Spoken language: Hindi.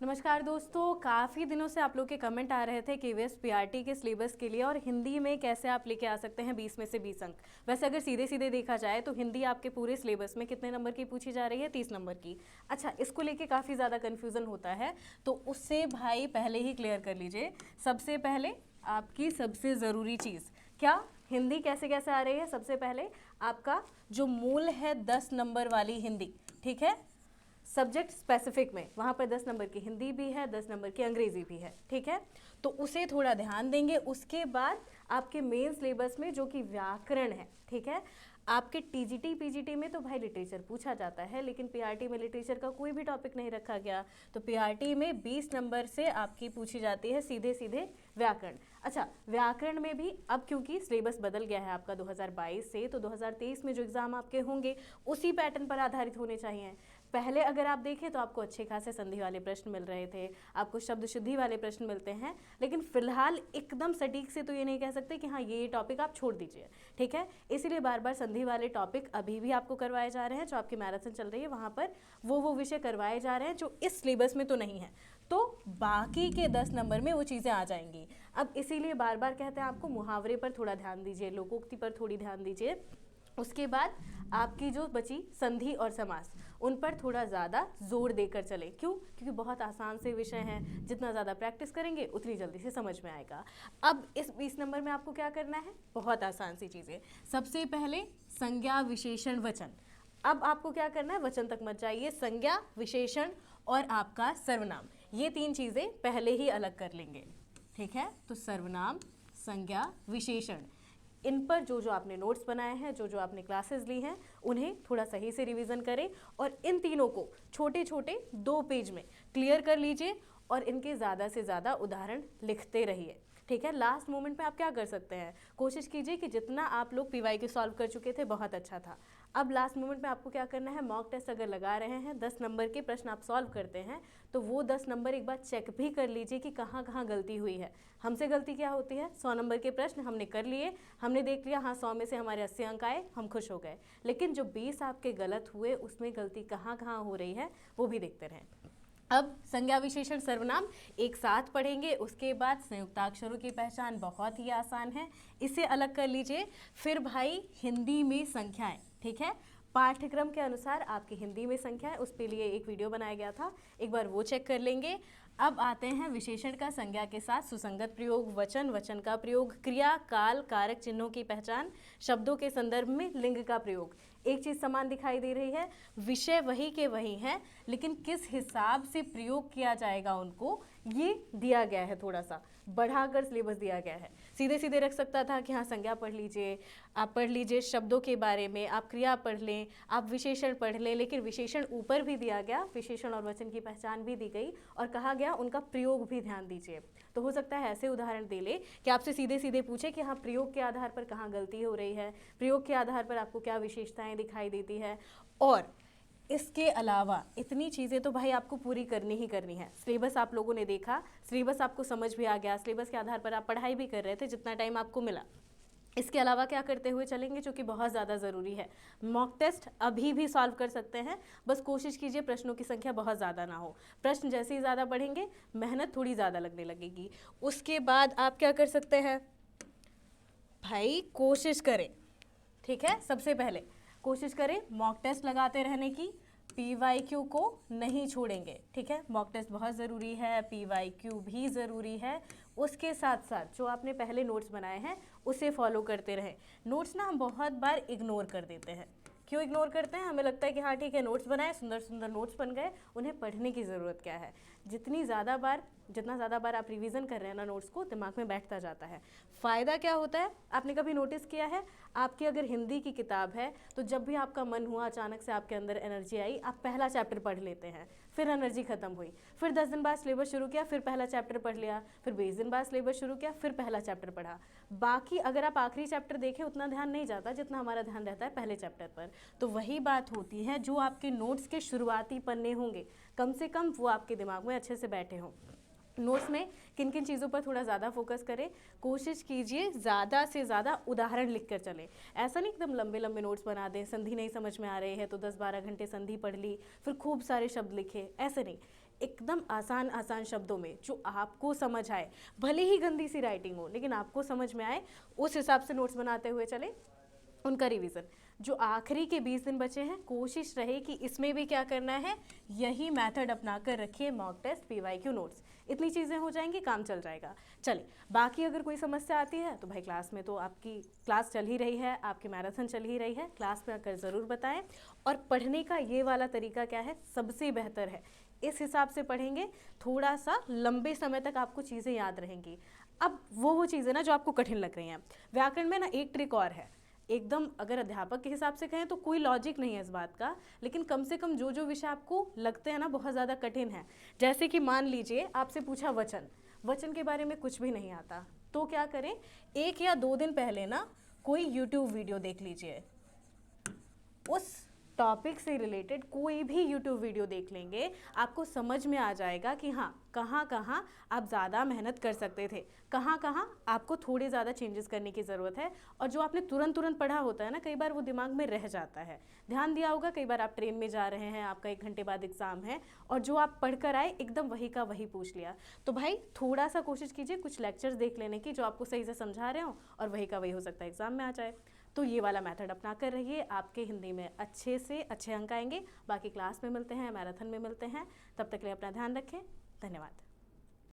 नमस्कार दोस्तों, काफ़ी दिनों से आप लोग के कमेंट आ रहे थे KVS PRT के सिलेबस के लिए और हिंदी में कैसे आप लेके आ सकते हैं 20 में से 20 अंक। वैसे अगर सीधे सीधे देखा जाए तो हिंदी आपके पूरे सिलेबस में कितने नंबर की पूछी जा रही है? 30 नंबर की। अच्छा, इसको लेके काफ़ी ज़्यादा कन्फ्यूज़न होता है, तो उससे भाई पहले ही क्लियर कर लीजिए। सबसे पहले आपकी सबसे ज़रूरी चीज़ क्या, हिंदी कैसे कैसे आ रही है? सबसे पहले आपका जो मूल है 10 नंबर वाली हिंदी, ठीक है, सब्जेक्ट स्पेसिफिक में वहाँ पर 10 नंबर की हिंदी भी है, 10 नंबर की अंग्रेजी भी है, ठीक है, तो उसे थोड़ा ध्यान देंगे। उसके बाद आपके मेन सिलेबस में जो कि व्याकरण है, ठीक है, आपके टीजीटी पीजीटी में तो भाई लिटरेचर पूछा जाता है, लेकिन पीआरटी में लिटरेचर का कोई भी टॉपिक नहीं रखा गया, तो पीआरटी में 20 नंबर से आपकी पूछी जाती है सीधे सीधे व्याकरण। अच्छा, व्याकरण में भी अब क्योंकि सिलेबस बदल गया है आपका 2022 से, तो 2023 में जो एग्ज़ाम आपके होंगे उसी पैटर्न पर आधारित होने चाहिए। पहले अगर आप देखें तो आपको अच्छे खासे संधि वाले प्रश्न मिल रहे थे, आपको शब्द शुद्धि वाले प्रश्न मिलते हैं, लेकिन फिलहाल एकदम सटीक से तो ये नहीं कह सकते कि हाँ ये टॉपिक आप छोड़ दीजिए, ठीक है। इसीलिए बार बार संधि वाले टॉपिक अभी भी आपको करवाए जा रहे हैं, जो आपकी मैराथन चल रही है वहाँ पर वो विषय करवाए जा रहे हैं जो इस सिलेबस में तो नहीं है, तो बाकी के 10 नंबर में वो चीज़ें आ जाएंगी। अब इसीलिए बार बार कहते हैं आपको मुहावरे पर थोड़ा ध्यान दीजिए, लोकोक्ति पर थोड़ी ध्यान दीजिए। उसके बाद आपकी जो बची संधि और समास, उन पर थोड़ा ज़्यादा जोर देकर चले। क्यों? क्योंकि बहुत आसान से विषय हैं, जितना ज़्यादा प्रैक्टिस करेंगे उतनी जल्दी से समझ में आएगा। अब इस 20 नंबर में आपको क्या करना है? बहुत आसान सी चीज़ें। सबसे पहले संज्ञा विशेषण वचन। अब आपको क्या करना है? वचन तक मत जाइए, संज्ञा विशेषण और आपका सर्वनाम, ये 3 चीज़ें पहले ही अलग कर लेंगे, ठीक है। तो सर्वनाम, संज्ञा, विशेषण, इन पर जो जो आपने नोट्स बनाए हैं, जो जो आपने क्लासेस ली हैं, उन्हें थोड़ा सही से रिवीजन करें और इन तीनों को छोटे छोटे 2 पेज में क्लियर कर लीजिए और इनके ज़्यादा से ज़्यादा उदाहरण लिखते रहिए, ठीक है। लास्ट मोमेंट में आप क्या कर सकते हैं? कोशिश कीजिए कि जितना आप लोग PYQ सॉल्व कर चुके थे बहुत अच्छा था। अब लास्ट मोमेंट में आपको क्या करना है? मॉक टेस्ट अगर लगा रहे हैं, 10 नंबर के प्रश्न आप सॉल्व करते हैं, तो वो 10 नंबर एक बार चेक भी कर लीजिए कि कहाँ कहाँ गलती हुई है। हमसे गलती क्या होती है? 100 नंबर के प्रश्न हमने कर लिए, हमने देख लिया हाँ 100 में से हमारे 80 अंक आए, हम खुश हो गए, लेकिन जो 20 आपके गलत हुए उसमें गलती कहाँ कहाँ हो रही है वो भी देखते रहें। अब संज्ञा विशेषण सर्वनाम एक साथ पढ़ेंगे। उसके बाद संयुक्ताक्षरों की पहचान बहुत ही आसान है, इसे अलग कर लीजिए। फिर भाई हिंदी में संख्याएं, ठीक है, पाठ्यक्रम के अनुसार आपकी हिंदी में संख्या है, उसके लिए एक वीडियो बनाया गया था, एक बार वो चेक कर लेंगे। अब आते हैं विशेषण का संज्ञा के साथ सुसंगत प्रयोग, वचन, वचन का प्रयोग, क्रिया, काल, कारक चिन्हों की पहचान, शब्दों के संदर्भ में लिंग का प्रयोग। एक चीज़ समान दिखाई दे रही है, विषय वही के वही हैं, लेकिन किस हिसाब से प्रयोग किया जाएगा उनको ये दिया गया है, थोड़ा सा बढ़ाकर सिलेबस दिया गया है। सीधे सीधे रख सकता था कि हाँ संज्ञा पढ़ लीजिए, आप पढ़ लीजिए शब्दों के बारे में, आप क्रिया पढ़ लें, आप विशेषण पढ़ लें, लेकिन विशेषण ऊपर भी दिया गया, विशेषण और वचन की पहचान भी दी गई और कहा गया उनका प्रयोग भी ध्यान दीजिए। तो हो सकता है ऐसे उदाहरण दे ले कि आपसे सीधे सीधे पूछे कि हाँ प्रयोग के आधार पर कहाँ गलती हो रही है, प्रयोग के आधार पर आपको क्या विशेषताएं दिखाई देती है। और इसके अलावा इतनी चीज़ें तो भाई आपको पूरी करनी ही करनी है। सिलेबस आप लोगों ने देखा, सिलेबस आपको समझ भी आ गया, सिलेबस के आधार पर आप पढ़ाई भी कर रहे थे जितना टाइम आपको मिला। इसके अलावा क्या करते हुए चलेंगे जो कि बहुत ज़्यादा ज़रूरी है? मॉक टेस्ट अभी भी सॉल्व कर सकते हैं, बस कोशिश कीजिए प्रश्नों की संख्या बहुत ज़्यादा ना हो। प्रश्न जैसे ही ज़्यादा बढ़ेंगे मेहनत थोड़ी ज़्यादा लगने लगेगी। उसके बाद आप क्या कर सकते हैं भाई? कोशिश करें, ठीक है, सबसे पहले कोशिश करें मॉक टेस्ट लगाते रहने की, PYQ को नहीं छोड़ेंगे, ठीक है। मॉक टेस्ट बहुत ज़रूरी है, PYQ भी ज़रूरी है। उसके साथ साथ जो आपने पहले नोट्स बनाए हैं उसे फॉलो करते रहें। नोट्स ना हम बहुत बार इग्नोर कर देते हैं। क्यों इग्नोर करते हैं? हमें लगता है कि हाँ ठीक है नोट्स बनाए, सुंदर सुंदर नोट्स बन गए, उन्हें पढ़ने की ज़रूरत क्या है? जितना ज़्यादा बार आप रिवीजन कर रहे हैं ना नोट्स को, दिमाग में बैठता जाता है। फ़ायदा क्या होता है? आपने कभी नोटिस किया है, आपकी अगर हिंदी की किताब है तो जब भी आपका मन हुआ, अचानक से आपके अंदर एनर्जी आई, आप पहला चैप्टर पढ़ लेते हैं, फिर एनर्जी खत्म हुई, फिर 10 दिन बाद सिलेबस शुरू किया, फिर पहला चैप्टर पढ़ लिया, फिर 20 दिन बाद सिलेबस शुरू किया, फिर पहला चैप्टर पढ़ा। बाकी अगर आप आखिरी चैप्टर देखें उतना ध्यान नहीं जाता जितना हमारा ध्यान रहता है पहले चैप्टर पर। तो वही बात होती है, जो आपके नोट्स के शुरुआती पन्ने होंगे कम से कम वो आपके दिमाग में अच्छे से बैठे हों। नोट्स में किन किन चीज़ों पर थोड़ा ज़्यादा फोकस करें, कोशिश कीजिए ज़्यादा से ज़्यादा उदाहरण लिख कर चलें। ऐसा नहीं एकदम लंबे लंबे नोट्स बना दें, संधि नहीं समझ में आ रहे हैं तो 10-12 घंटे संधि पढ़ ली, फिर खूब सारे शब्द लिखे, ऐसे नहीं। एकदम आसान आसान शब्दों में जो आपको समझ आए, भले ही गंदी सी राइटिंग हो लेकिन आपको समझ में आए, उस हिसाब से नोट्स बनाते हुए चले। उनका रिवीजन जो आखिरी के 20 दिन बचे हैं, कोशिश रहे कि इसमें भी क्या करना है, यही मेथड अपना कर रखिए, मॉक टेस्ट, पीवाईक्यू नोट्स, इतनी चीज़ें हो जाएंगी, काम चल जाएगा। चलिए, बाकी अगर कोई समस्या आती है तो भाई क्लास में तो आपकी क्लास चल ही रही है, आपकी मैराथन चल ही रही है, क्लास में आकर ज़रूर बताएं। और पढ़ने का ये वाला तरीका क्या है, सबसे बेहतर है, इस हिसाब से पढ़ेंगे थोड़ा सा लंबे समय तक आपको चीज़ें याद रहेंगी। अब वो चीज़ें ना जो आपको कठिन लग रही हैं, व्याकरण में ना एक ट्रिक और है, एकदम अगर अध्यापक के हिसाब से कहें तो कोई लॉजिक नहीं है इस बात का, लेकिन कम से कम जो जो विषय आपको लगते हैं ना बहुत ज़्यादा कठिन है, जैसे कि मान लीजिए आपसे पूछा वचन, वचन के बारे में कुछ भी नहीं आता, तो क्या करें, 1 या 2 दिन पहले ना कोई यूट्यूब वीडियो देख लीजिए, उस टॉपिक से रिलेटेड कोई भी यूट्यूब वीडियो देख लेंगे, आपको समझ में आ जाएगा कि हाँ कहाँ कहाँ आप ज़्यादा मेहनत कर सकते थे, कहाँ कहाँ आपको थोड़े ज़्यादा चेंजेस करने की ज़रूरत है। और जो आपने तुरंत तुरंत पढ़ा होता है ना, कई बार वो दिमाग में रह जाता है। ध्यान दिया होगा, कई बार आप ट्रेन में जा रहे हैं, आपका 1 घंटे बाद एग्ज़ाम है और जो आप पढ़ कर आए एकदम वही का वही पूछ लिया। तो भाई थोड़ा सा कोशिश कीजिए कुछ लेक्चर्स देख लेने की जो आपको सही से समझा रहे हो, और वही का वही हो सकता है एग्ज़ाम में आ जाए। तो ये वाला मेथड अपना कर रहिए, आपके हिंदी में अच्छे से अच्छे अंक आएंगे। बाकी क्लास में मिलते हैं, मैराथन में मिलते हैं, तब तक के लिए अपना ध्यान रखें। धन्यवाद।